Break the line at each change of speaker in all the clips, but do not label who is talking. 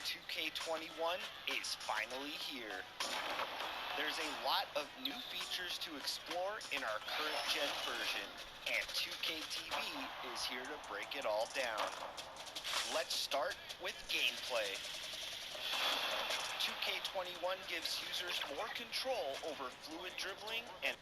NBA2K21 is finally here. There's a lot of new features to explore in our current gen version, and 2K TV is here to break it all down. Let's start with gameplay. 2K21 gives users more control over fluid dribbling and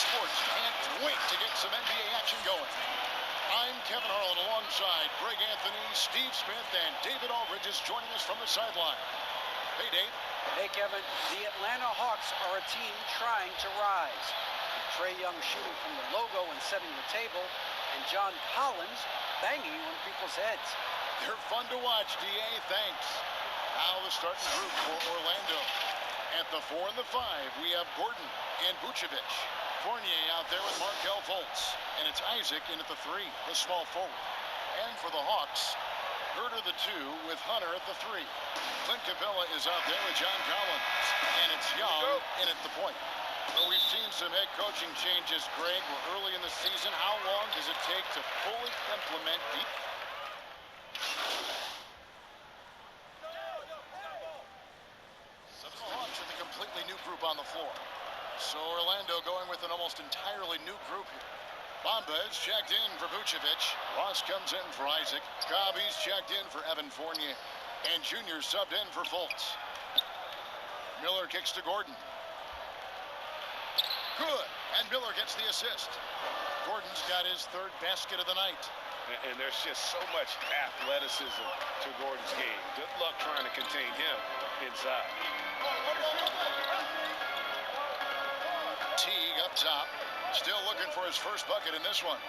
Sports. Can't wait to get some NBA action going. I'm Kevin Harlan alongside Greg Anthony, Steve Smith, and David Aldridge is joining us from the sideline. Hey, Dave.
Hey, Kevin. The Atlanta Hawks are a team trying to rise. Trae Young shooting from the logo and setting the table, and John Collins banging on people's heads.
They're fun to watch, D.A. Thanks. Now the starting group for Orlando. At the 4 and the 5, we have Gordon and Vucevic. Fournier out there with Markelle Fultz. And it's Isaac in at the 3, the small forward. And for the Hawks, Herter the 2 with Hunter at the 3. Clint Capella is out there with John Collins. And it's Young in at the point. Well, we've seen some head coaching changes, Greg. We're early in the season. How long does it take to fully implement some of the Hawks with a completely new group on the floor. So Orlando going with an almost entirely new group here. Bamba is checked in for Vucevic. Ross comes in for Isaac. Cobb's checked in for Evan Fournier. And Junior subbed in for Fultz. Miller kicks to Gordon. Good. And Miller gets the assist. Gordon's got his 3rd basket of the night.
And there's just so much athleticism to Gordon's game. Good luck trying to contain him inside.
Teague up top, still looking for his first bucket in this one.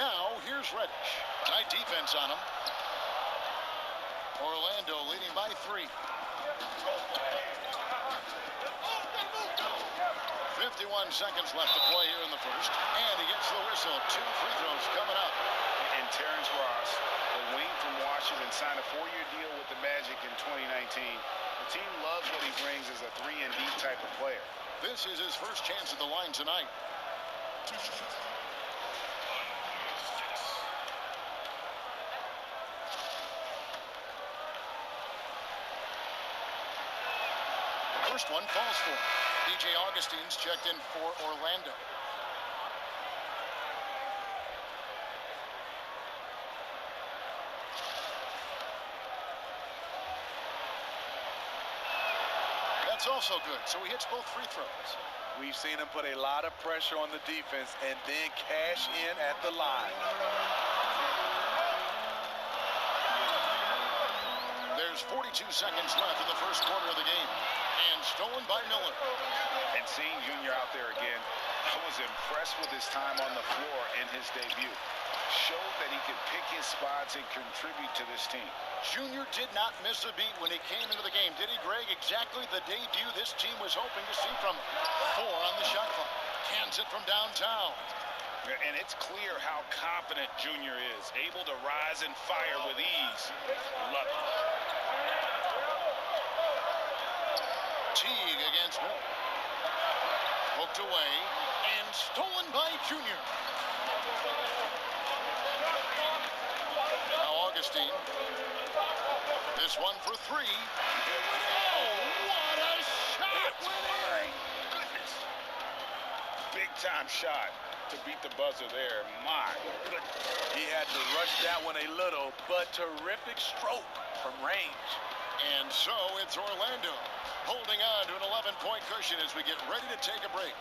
Now, here's Reddish. Tight defense on him. Orlando leading by 3. 51 seconds left to play here in the first. And he gets the whistle. 2 free throws coming up.
And Terrence Ross, the wing from Washington, signed a 4-year deal with the Magic in 2019. The team loves what he brings as a 3-and-D type of player.
This is his first chance at the line tonight. First one falls for him. DJ Augustine's checked in for Orlando. That's also good, so he hits both free throws.
We've seen him put a lot of pressure on the defense and then cash in at the line.
There's 42 seconds left in the first quarter of the game. And stolen by Miller.
And seeing Junior out there again, I was impressed with his time on the floor in his debut. Showed that he could pick his spots and contribute to this team.
Junior did not miss a beat when he came into the game, did he, Greg? Exactly the debut this team was hoping to see from 4 on the shot clock. Cans it from downtown.
And it's clear how confident Junior is. Able to rise and fire with ease. Love it.
Teague against Miller. Poked away and stolen by Junior. Now Augustine. This one for 3. Oh, what a shot!
My goodness. Big time shot to beat the buzzer there. My goodness.
He had to rush that one a little, but terrific stroke from range.
And so it's Orlando holding on to an 11-point cushion as we get ready to take a break.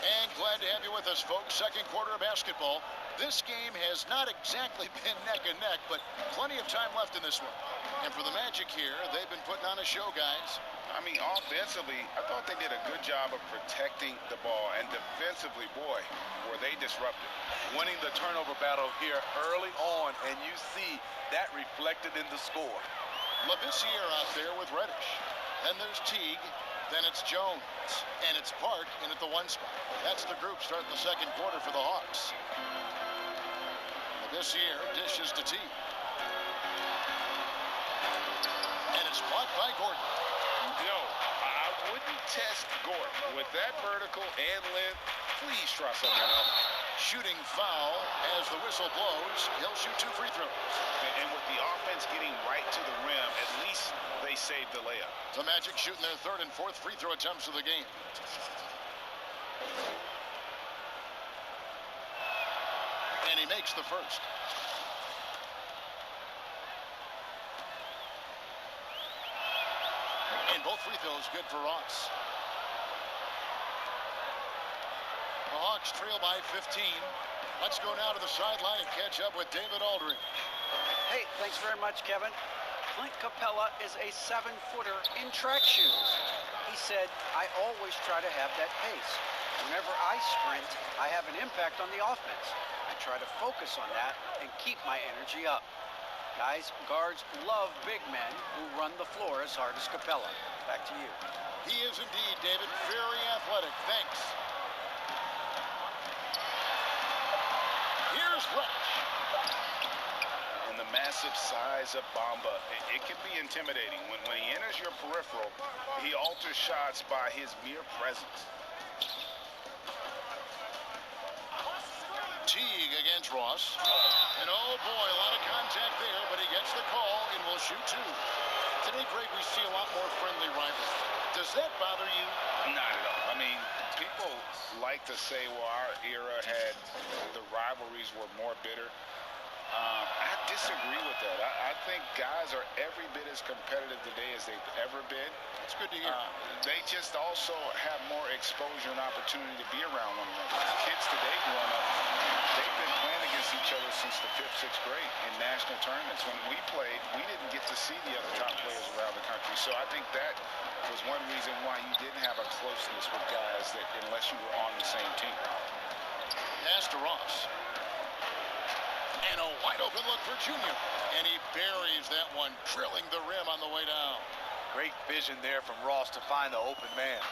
And glad to have have you with us, folks. Second quarter of basketball. This game has not exactly been neck and neck, but plenty of time left in this one. And for the Magic here, they've been putting on a show, guys.
I mean, offensively, I thought they did a good job of protecting the ball. And defensively, boy, were they disruptive.
Winning the turnover battle here early on, and you see that reflected in the score.
Labissiere out there with Reddish. Then there's Teague. Then it's Jones. And it's Park in at the 1 spot. That's the group starting the second quarter for the Hawks. Labissiere dishes to Teague. And it's blocked by Gordon.
No, I wouldn't test Gordon. With that vertical and length, please try something else.
Shooting foul as the whistle blows. He'll shoot 2 free throws.
And with the offense getting right to the rim, at least they saved the layup.
The Magic shooting their 3rd and 4th free throw attempts of the game. And he makes the first. And both free throws good for Ross. The Hawks trail by 15. Let's go now to the sideline and catch up with David Aldridge.
Hey, thanks very much, Kevin. Clint Capella is a 7-footer in track shoes. He said, I always try to have that pace. Whenever I sprint, I have an impact on the offense. I try to focus on that and keep my energy up. Guys, guards love big men who run the floor as hard as Capella. Back to you.
He is indeed, David. Very athletic. Thanks. Here's Reddish.
And the massive size of Bamba, it can be intimidating. When he enters your peripheral, he alters shots by his mere presence.
Teague against Ross. And oh boy, a lot of contact there, but he gets the call and will shoot 2. Today, Greg, we see a lot more friendly rivalry. Does that bother you?
Not at all. I mean, people like to say, well, our era had the rivalries were more bitter. I disagree with that. I think guys are every bit as competitive today as they've ever been.
It's good to hear.
They just also have more exposure and opportunity to be around one another. Kids today growing up, they've been playing against each other since the 5th, 6th grade in national tournaments. When we played, we didn't get to see the other top players around the country. So I think that was one reason why you didn't have a closeness with guys that unless you were on the same team.
Pass to Ross. And a wide open look for Junior. And he buries that one, drilling the rim on the way down.
Great vision there from Ross to find the open man.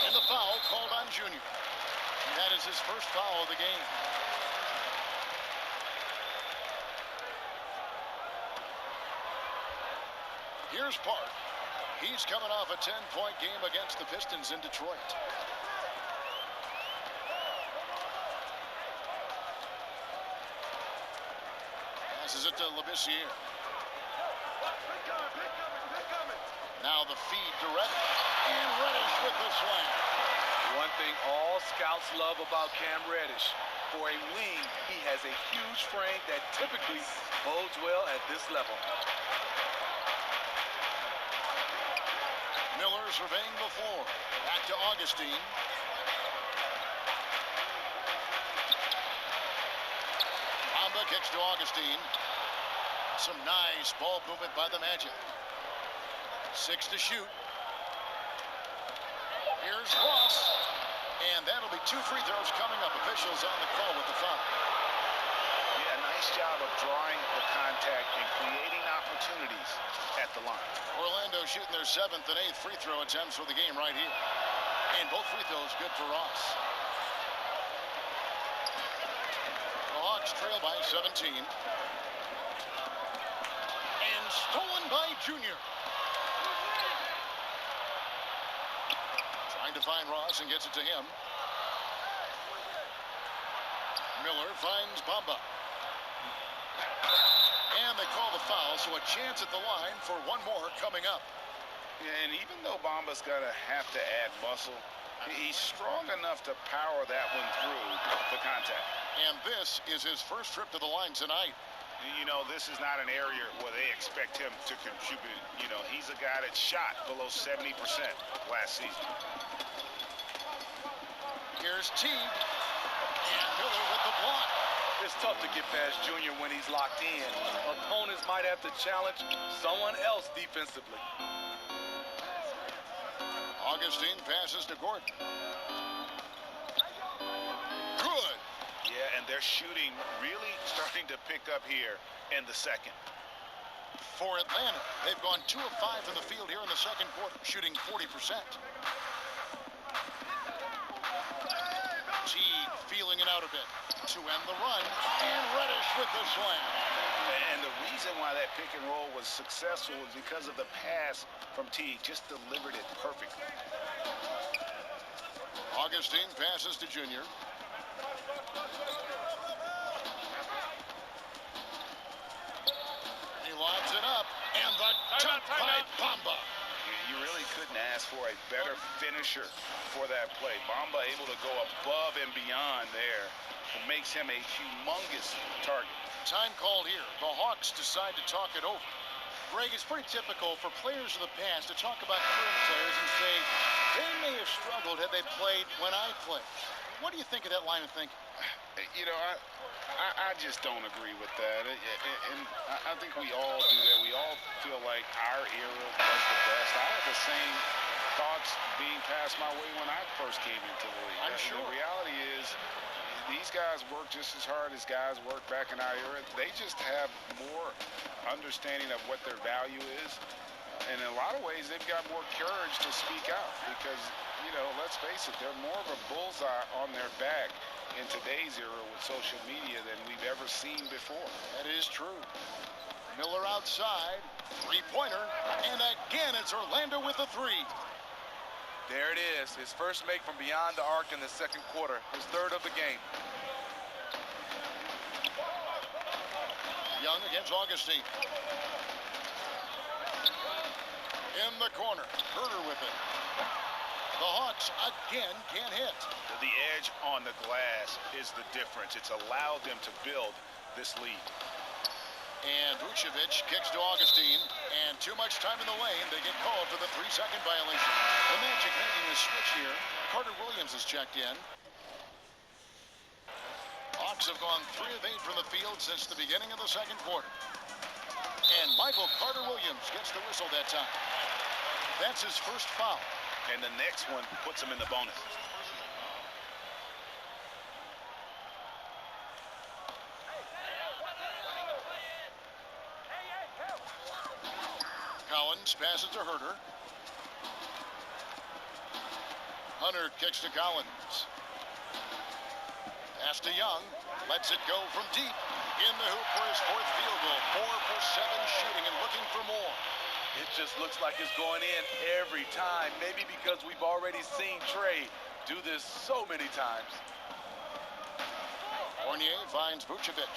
And the foul called on Junior. That is his first foul of the game. Here's Park. He's coming off a 10-point game against the Pistons in Detroit. Passes it to Labissiere. Now the feed to Reddish. And Reddish with the slam.
One thing all scouts love about Cam Reddish, for a wing, he has a huge frame that typically bodes well at this level.
Miller surveying the floor. Back to Augustine. Bamba kicks to Augustine. Some nice ball movement by the Magic. 6 to shoot. Here's Ross. And that'll be 2 free throws coming up. Officials on the call with the foul.
Yeah, nice job of drawing the contact and creating opportunities at the line.
Orlando shooting their 7th and 8th free throw attempts for the game right here. And both free throws good for Ross. The Hawks trail by 17. And stolen by Junior. Trying to find Ross and gets it to him. Miller finds Bamba. And they call the foul, so a chance at the line for one more coming up.
And even though Bamba's going to have to add muscle, he's strong enough to power that one through the contact.
And this is his first trip to the line tonight.
You know, this is not an area where they expect him to contribute. You know, he's a guy that shot below 70% last season.
Here's Teague. And Miller with the block.
It's tough to get past Junior when he's locked in. Opponents might have to challenge someone else defensively.
Augustine passes to Gordon. Good.
Yeah, and they're shooting really starting to pick up here in the second.
For Atlanta, they've gone 2 of 5 from the field here in the second quarter, shooting 40%. Teague feeling it out a bit to end the run, and Reddish with the slam.
And the reason why that pick and roll was successful was because of the pass from Teague. Just delivered it perfectly.
Augustine passes to Junior. He lobs it up, and the dunk by Bamba.
You really couldn't ask for a better finisher for that play. Bamba able to go above and beyond there. It makes him a humongous target.
Time called here. The Hawks decide to talk it over. Greg, it's pretty typical for players of the past to talk about current players and say they may have struggled had they played when I played. What do you think of that line of thinking?
You know, I just don't agree with that. And I think we all do that. We all feel like our era was the best. I had the same thoughts being passed my way when I first came into the league.
I'm sure.
The reality is these guys work just as hard as guys worked back in our era. They just have more understanding of what their value is. And in a lot of ways, they've got more courage to speak out because, you know, let's face it, they're more of a bullseye on their back in today's era with social media than we've ever seen before.
That is true. Miller outside, three-pointer, and again it's Orlando with the three.
There it is, his first make from beyond the arc in the second quarter, his third of the game.
Young against Augustine. In the corner, Herter with it. The Hawks again can't hit.
The edge on the glass is the difference. It's allowed them to build this lead.
And Vucevic kicks to Augustine, and too much time in the lane. They get called for the 3-second violation. The Magic making a switch here. Carter Williams has checked in. Hawks have gone 3 of 8 from the field since the beginning of the second quarter. And Michael Carter Williams gets the whistle that time. That's his first foul.
And the next one puts him in the bonus.
Collins passes to Herter. Hunter kicks to Collins. Pass to Young. Lets it go from deep. In the hoop for his fourth field goal. 4 for 7 shooting and looking for more.
It just looks like it's going in every time. Maybe because we've already seen Trey do this so many times.
Fournier finds Vucevic.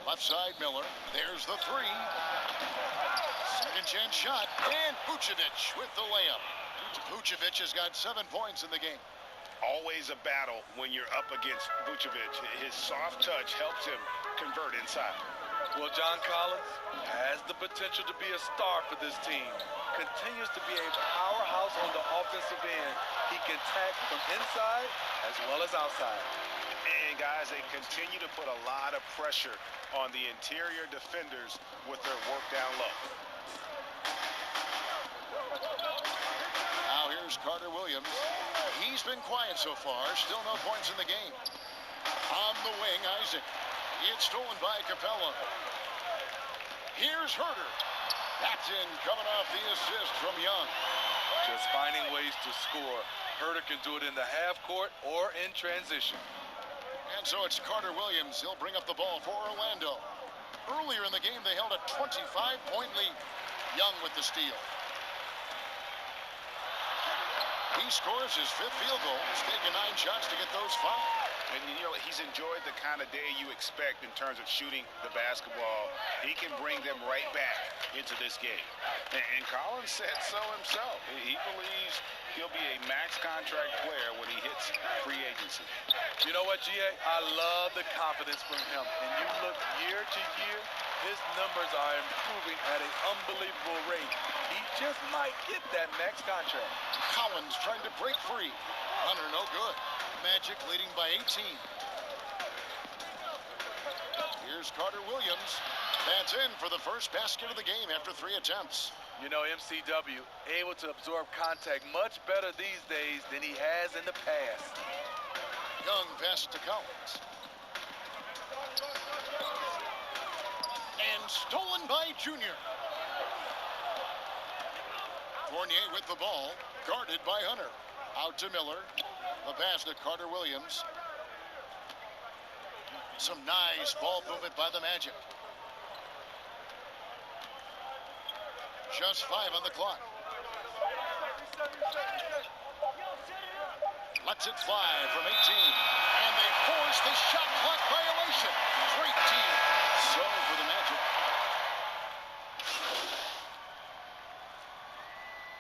Left side Miller. There's the three. Second chance shot. And Vucevic with the layup. Vucevic has got 7 points in the game.
Always a battle when you're up against Vucevic. His soft touch helps him convert inside.
Well, John Collins has the potential to be a star for this team. Continues to be a powerhouse on the offensive end. He can attack from inside as well as outside.
And guys, they continue to put a lot of pressure on the interior defenders with their work down low.
Now here's Carter Williams. He's been quiet so far. Still no points in the game. On the wing, Isaac. It's stolen by Capella. Here's Herter. That's in, coming off the assist from Young.
Just finding ways to score. Herter can do it in the half court or in transition.
And so it's Carter Williams. He'll bring up the ball for Orlando. Earlier in the game, they held a 25-point lead. Young with the steal. He scores his 5th field goal. He's taken 9 shots to get those 5.
And, you know, he's enjoyed the kind of day you expect in terms of shooting the basketball. He can bring them right back into this game. And Collins said so himself. He believes he'll be a max contract player when he hits free agency.
You know what, GA? I love the confidence from him. And you look year to year, his numbers are improving at an unbelievable rate. He just might get that max contract.
Collins trying to break free. Hunter no good. Magic leading by 18. Here's Carter Williams. That's in for the first basket of the game after 3 attempts.
You know, MCW able to absorb contact much better these days than he has in the past.
Young passes to Collins. And stolen by Junior. Fournier with the ball, guarded by Hunter. Out to Miller. The pass to Carter Williams. Some nice ball movement by the Magic. Just 5 on the clock. Lets it fly from 18. And they force the shot clock violation. Great team. So for the Magic.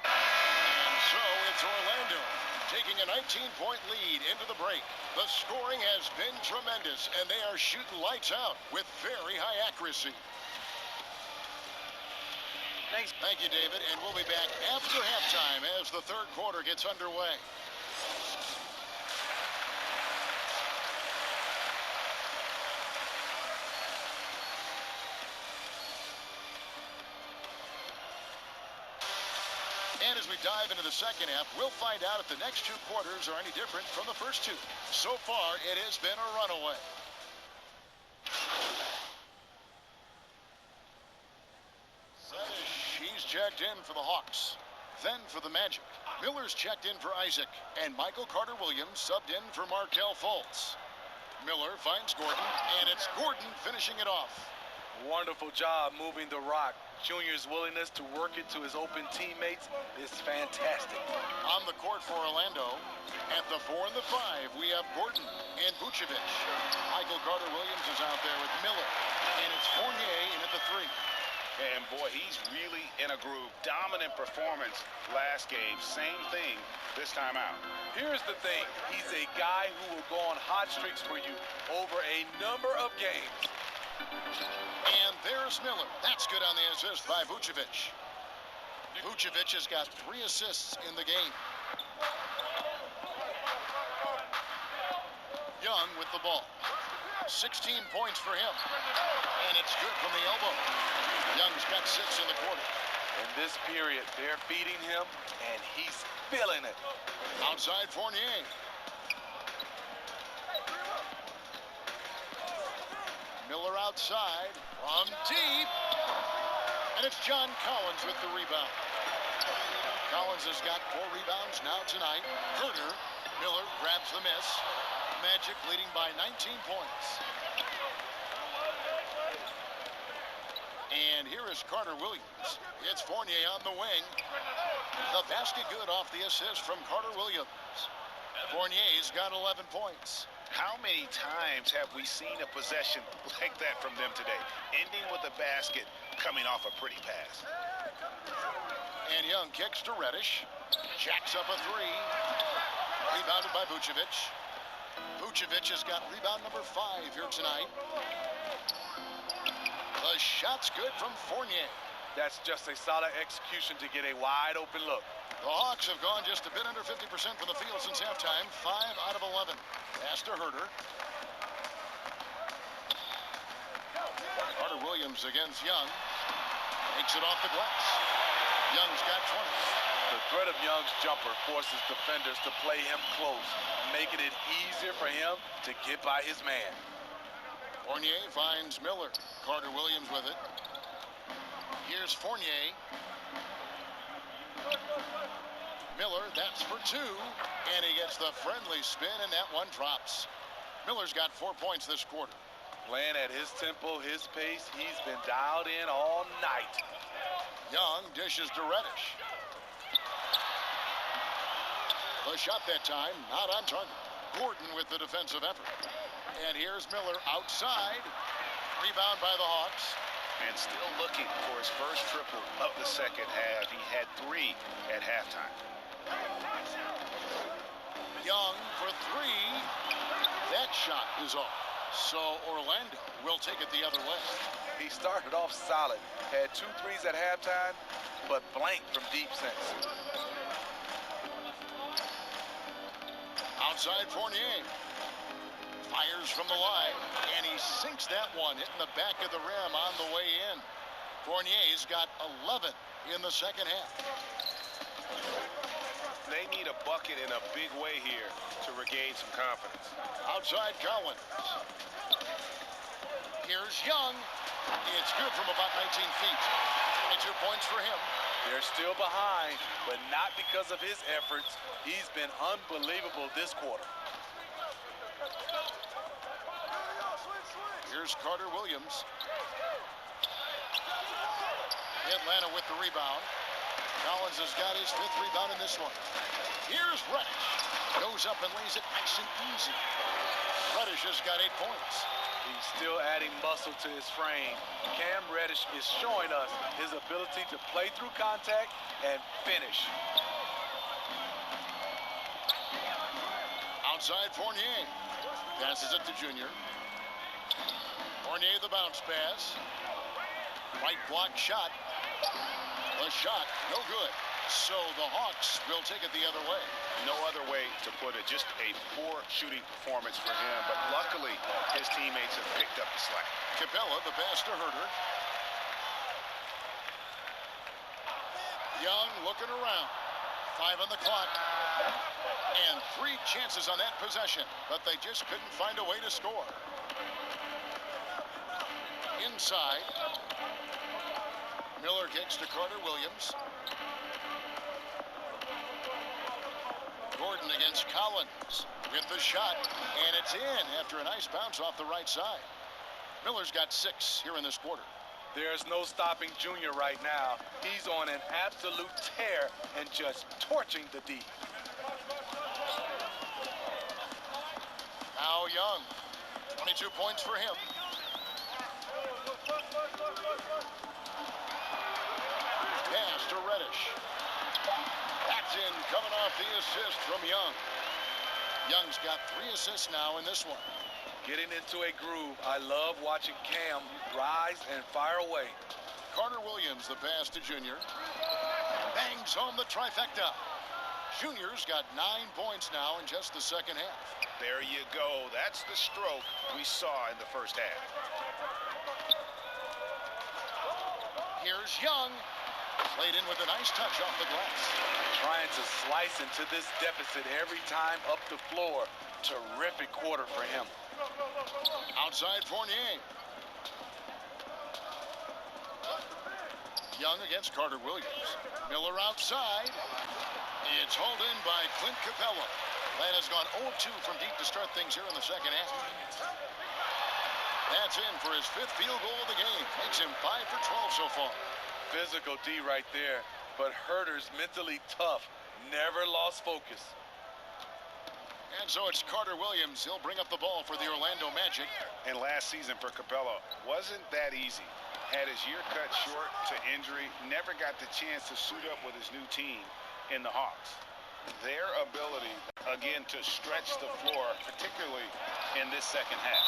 And so it's Orlando taking a 19-point lead into the break. The scoring has been tremendous, and they are shooting lights out with very high accuracy.
Thanks.
Thank you, David, and we'll be back after halftime as the third quarter gets underway. And as we dive into the second half, we'll find out if the next 2 quarters are any different from the first 2. So far, it has been a runaway. She's checked in for the Hawks. Then for the Magic. Miller's checked in for Isaac. And Michael Carter-Williams subbed in for Markelle Fultz. Miller finds Gordon, and it's Gordon finishing it off.
Wonderful job moving the rock. Junior's willingness to work it to his open teammates is fantastic.
On the court for Orlando, at the 4 and the 5, we have Gordon and Vucevic. Michael Carter-Williams is out there with Miller, and it's Fournier in at the 3.
And boy, he's really in a groove. Dominant performance last game. Same thing this time out.
Here's the thing. He's a guy who will go on hot streaks for you over a number of games.
And there's Miller. That's good on the assist by Vucevic. Vucevic has got 3 assists in the game. Young with the ball. 16 points for him. And it's good from the elbow. Young's got 6 in the quarter.
In this period, they're feeding him, and he's feeling it.
Outside Fournier. Miller outside from deep. And it's John Collins with the rebound. Collins has got 4 rebounds now tonight. Herter. Miller grabs the miss. Magic leading by 19 points. And here is Carter Williams. It's Fournier on the wing. The basket good off the assist from Carter Williams. Fournier's got 11 points.
How many times have we seen a possession like that from them today? Ending with a basket, coming off a pretty pass.
And Young kicks to Reddish. Jacks up a 3. Rebounded by Vucevic. Vucevic has got rebound number 5 here tonight. The shot's good from Fournier.
That's just a solid execution to get a wide open look.
The Hawks have gone just a bit under 50% from the field since halftime. 5 out of 11. Pass to Herter. Carter Williams against Young. Takes it off the glass. Young's got 20.
The threat of Young's jumper forces defenders to play him close, making it easier for him to get by his man.
Fournier finds Miller. Carter Williams with it. Here's Fournier. Miller, that's for 2. And he gets the friendly spin, and that one drops. Miller's got 4 points this quarter.
Playing at his tempo, his pace, he's been dialed in all night.
Young dishes to Reddish. The shot that time, not on target. Gordon with the defensive effort. And here's Miller outside. Rebound by the Hawks.
And still looking for his first triple of the second half. He had 3 at halftime.
Young for 3. That shot is off. So Orlando will take it the other way.
He started off solid, had 2 threes at halftime, but blanked from deep since.
Outside Fournier. Fires from the line, and he sinks that one, hitting the back of the rim on the way in. Fournier's got 11 in the second half.
They need a bucket in a big way here to regain some confidence.
Outside Collins. Here's Young. It's good from about 19 feet. 22 points for him.
They're still behind, but not because of his efforts. He's been unbelievable this quarter.
Here's Carter Williams. Atlanta with the rebound. Collins has got his 5th rebound in this one. Here's Reddish. Goes up and lays it nice and easy. Reddish has got 8 points.
He's still adding muscle to his frame. Cam Reddish is showing us his ability to play through contact and finish.
Outside Fournier. Passes it to Junior. Fournier the bounce pass. Right block shot. The shot, no good. So the Hawks will take it the other way.
No other way to put it. Just a poor shooting performance for him. But luckily, his teammates have picked up the slack.
Capella, the pass to Herter. Young looking around. 5 on the clock. And 3 chances on that possession. But they just couldn't find a way to score. Inside. Miller kicks to Carter Williams. Gordon against Collins with the shot, and it's in after a nice bounce off the right side. Miller's got 6 here in this quarter.
There's no stopping Junior right now. He's on an absolute tear and just torching the D.
Now Young, 22 points for him. Pass to Reddish. That's in, coming off the assist from Young. Young's got 3 assists now in this one.
Getting into a groove. I love watching Cam rise and fire away.
Carter Williams, the pass to Junior. Bangs home the trifecta. Junior's got 9 points now in just the second half.
There you go. That's the stroke we saw in the first half.
Here's Young. Played in with a nice touch off the glass.
Trying to slice into this deficit every time up the floor. Terrific quarter for him.
Outside Fournier. Young against Carter Williams. Miller outside. It's hauled in by Clint Capella. Atlanta's gone 0-2 from deep to start things here in the second half. That's in for his 5th field goal of the game. Makes him 5 for 12 so far.
Physical D right there, but Herter's mentally tough. Never lost focus.
And so it's Carter Williams. He'll bring up the ball for the Orlando Magic.
And last season for Capella wasn't that easy. Had his year cut short to injury. Never got the chance to suit up with his new team in the Hawks. Their ability, again, to stretch the floor, particularly in this second half.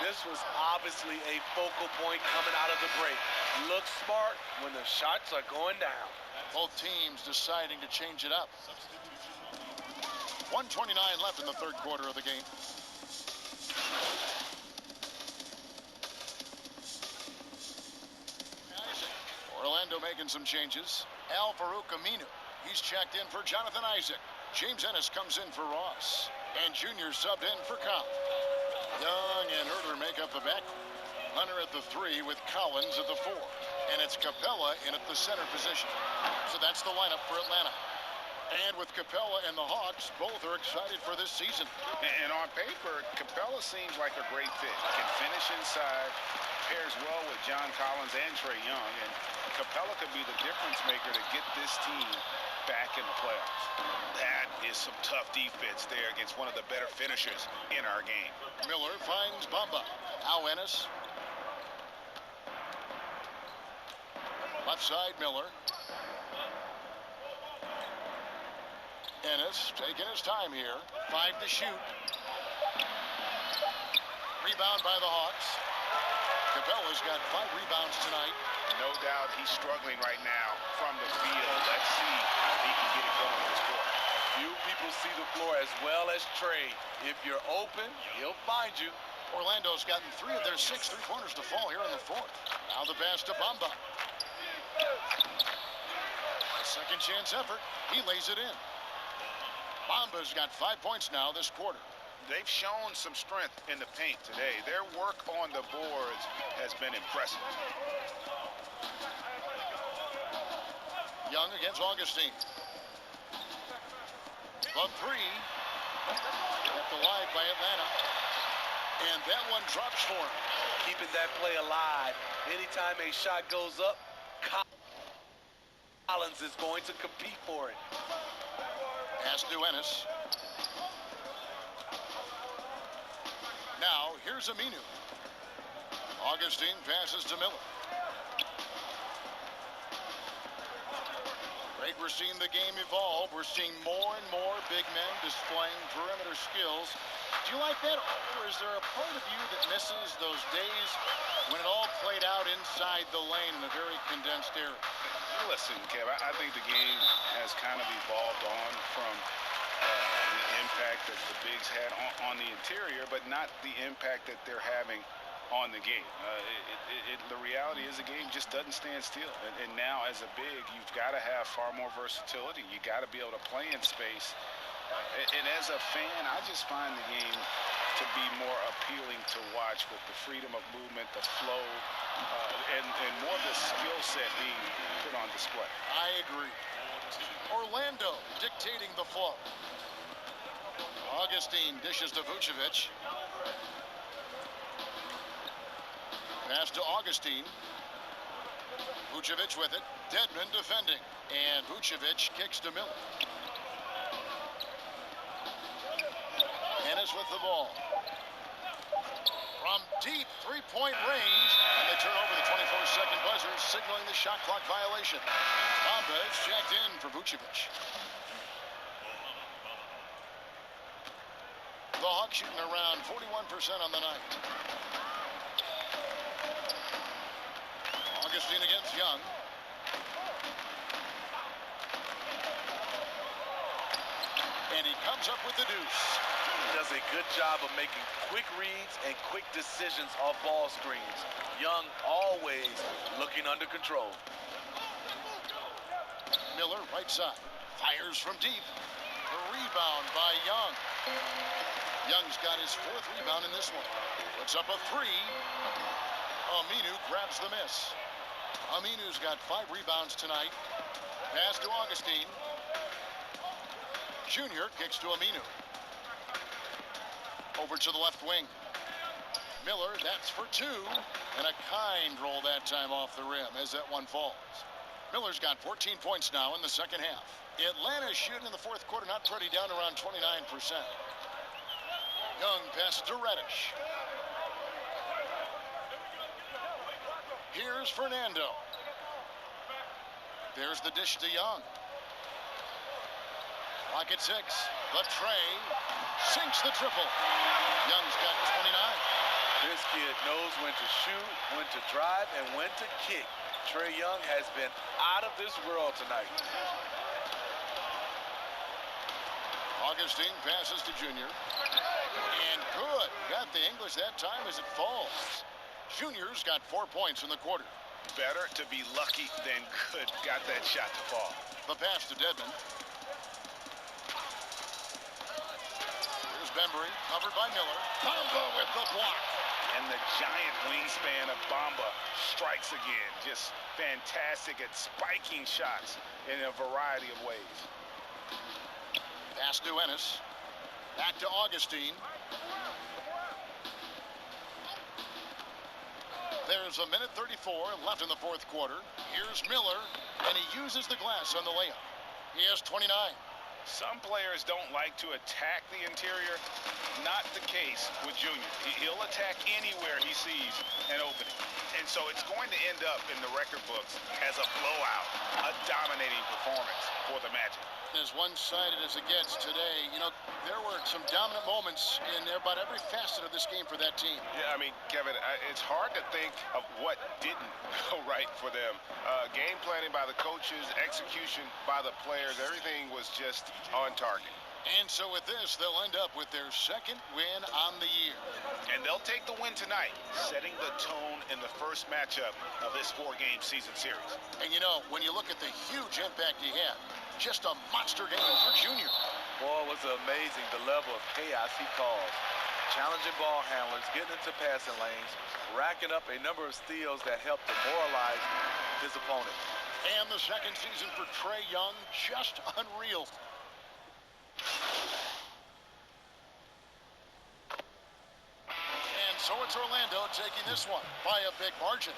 This was obviously a focal point coming out of the break. Look smart when the shots are going down.
Both teams deciding to change it up. 1:29 left in the third quarter of the game. Orlando making some changes. Al Farouk Aminu. He's checked in for Jonathan Isaac. James Ennis comes in for Ross. And Junior subbed in for Collins. Young and Herter make up the backcourt. Hunter at the 3 with Collins at the 4. And it's Capella in at the center position. So that's the lineup for Atlanta. And with Capella and the Hawks, both are excited for this season.
And on paper, Capella seems like a great fit. Can finish inside, pairs well with John Collins and Trae Young, and Capella could be the difference maker to get this team back in the playoffs. That is some tough defense there against one of the better finishers in our game.
Miller finds Bamba. Now Ennis. Left side, Miller. Ennis taking his time here. 5 to shoot. Rebound by the Hawks. Capella's got 5 rebounds tonight.
No doubt he's struggling right now from the field. Let's see if he can get it going on this court.
Few people see the floor as well as Trae. If you're open, he'll find you.
Orlando's gotten 3 of their 6 3-pointers to fall here in the fourth. Now the pass to Bamba. A second chance effort. He lays it in. Bamba's got 5 points now this quarter.
They've shown some strength in the paint today. Their work on the boards has been impressive.
Young against Augustine. The 3. Kept alive by Atlanta. And that one drops for him.
Keeping that play alive. Anytime a shot goes up, Collins is going to compete for it.
Pass to Ennis. Now, here's Aminu. Augustine passes to Miller. Greg, we're seeing the game evolve. We're seeing more and more big men displaying perimeter skills. Do you like that, or is there a part of you that misses those days when it all played out inside the lane in a very condensed area?
Listen, Kev, I think the game has kind of evolved on from the impact that the bigs had on the interior, but not the impact that they're having on the game. The reality is the game just doesn't stand still. And now as a big, you've got to have far more versatility. You got to be able to play in space. And as a fan, I just find the game to be more appealing to watch with the freedom of movement, the flow, and more of the skill set being put on display.
I agree. Orlando dictating the flow. Augustine dishes to Vucevic. Pass to Augustine. Vucevic with it. Dedmon defending. And Vucevic kicks to Miller. Ennis with the ball. From deep three-point range. And they turn over the 24-second buzzer, signaling the shot clock violation. Bamba is checked in for Vucevic. The Hawks shooting around 41% on the night. Augustine against Young. And he comes up with the deuce.
He does a good job of making quick reads and quick decisions off ball screens. Young always looking under control.
Miller, right side. Fires from deep. The rebound by Young. Young's got his 4th rebound in this one. Puts up a 3. Aminu grabs the miss. Aminu's got 5 rebounds tonight. Pass to Augustine. Junior kicks to Aminu. Over to the left wing. Miller, that's for 2. And a kind roll that time off the rim as that one falls. Miller's got 14 points now in the second half. Atlanta's shooting in the fourth quarter, not pretty, down around 29%. Young passes to Reddish. Here's Fernando. There's the dish to Young. Clock at 6. The tray sinks the triple. Young's got 29.
This kid knows when to shoot, when to drive, and when to kick. Trae Young has been out of this world tonight.
Augustine passes to Junior. And good. Got the English that time as it falls. Junior's got 4 points in the quarter.
Better to be lucky than good. Got that shot to fall.
The pass to Dedmon. Here's Bembry, covered by Miller. Bamba with the block.
And the giant wingspan of Bamba strikes again. Just fantastic at spiking shots in a variety of ways.
Pass to Ennis. Back to Augustine. There's a minute 34 left in the fourth quarter. Here's Miller, and he uses the glass on the layup. He has 29.
Some players don't like to attack the interior. Not the case with Junior. He'll attack anywhere he sees an opening. And so it's going to end up in the record books as a blowout, a dominating performance for the Magic.
As one-sided as it gets today, you know, there were some dominant moments in about every facet of this game for that team.
Yeah, I mean, Kevin, it's hard to think of what didn't go right for them. Game planning by the coaches, execution by the players, everything was just on target.
And so with this, they'll end up with their second win on the year.
And they'll take the win tonight, setting the tone in the first matchup of this four-game season series.
And you know, when you look at the huge impact he had, just a monster game for Junior.
Boy, was it amazing the level of chaos he caused. Challenging ball handlers, getting into passing lanes, racking up a number of steals that helped demoralize his opponent.
And the second season for Trae Young, just unreal. And so it's Orlando taking this one by a big margin.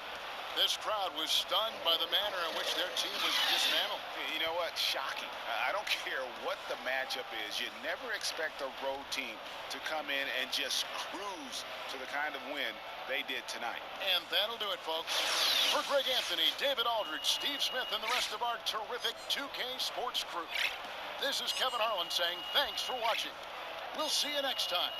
This crowd was stunned by the manner in which their team was dismantled.
You know what? Shocking. I don't care what the matchup is. You never expect a road team to come in and just cruise to the kind of win they did tonight.
And that'll do it, folks. For Greg Anthony, David Aldridge, Steve Smith, and the rest of our terrific 2K Sports crew, this is Kevin Harlan saying thanks for watching. We'll see you next time.